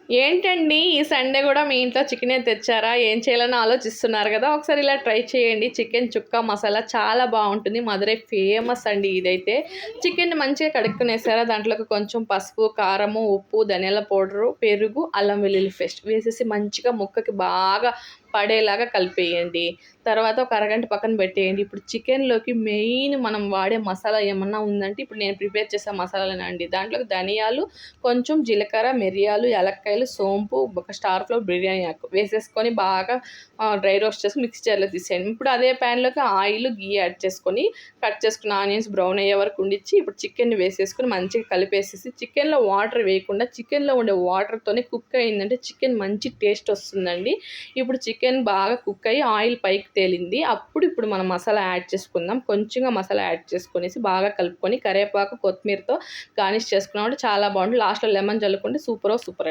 ఏంటండి ఈ సండే కూడా మీ ఇంట్లో చికెనే తెచ్చారా? ఏం చేయాలని ఆలోచిస్తున్నారు కదా! ఒకసారి ఇలా ట్రై చేయండి. చికెన్ చుక్క మసాలా చాలా బావుంటుంది. మదురై ఫేమస్ అండి ఇదైతే. చికెన్‌ని మంచిగా కడుక్కునేసారా, దాంట్లోకి కొంచెం పసుపు, కారము, ఉప్పు, ధనియాల పౌడరు, పెరుగు, అల్లం వెల్లుల్లి పేస్ట్ వేసేసి మంచిగా ముక్కకి బాగా పడేలాగా కలిపేయండి. తర్వాత ఒక అరగంట పక్కన పెట్టేయండి. ఇప్పుడు చికెన్‌లోకి మెయిన్ మనం వాడే మసాలా ఏమన్నా ఉందంటే, ఇప్పుడు నేను ప్రిపేర్ చేసే మసాలాలేనండి. దాంట్లోకి ధనియాలు, కొంచెం జీలకర్ర, మిరియాలు, యాలక్కాయలు, సోంపు, ఒక స్టార్ ఫ్లవర్ బిర్యానీ ఆకు వేసేసుకొని బాగా డ్రై రోస్ట్ చేసి మిక్సీ జార్‌లో తీసేయండి. ఇప్పుడు అదే ప్యాన్‌లోకి ఆయిల్, ఘీ యాడ్ చేసుకొని కట్ చేసుకున్న ఆనియన్స్ బ్రౌన్ అయ్యే వరకు ఉండిచ్చి ఇప్పుడు చికెన్‌ని వేసేసుకొని మంచిగా కలిపేసేసి, చికెన్‌లో వాటర్ వేయకుండా చికెన్‌లో ఉండే వాటర్‌తోనే కుక్ అయిందంటే చికెన్ మంచి టేస్ట్ వస్తుందండి. ఇప్పుడు చికెన్ బాగా కుక్ అయ్యి ఆయిల్ పైకి తేలింది. ఇప్పుడు మనం మసాలా యాడ్ చేసుకుందాం. కొంచెంగా మసాలా యాడ్ చేసుకొనేసి బాగా కలుపుకొని కరివేపాకు, కొత్తిమీరతో గార్నిష్ చేసుకున్నామంటే చాలా బావుంటుంది. లాస్ట్‌లో లెమన్ జల్లుకుంటే సూపరో సూపర్.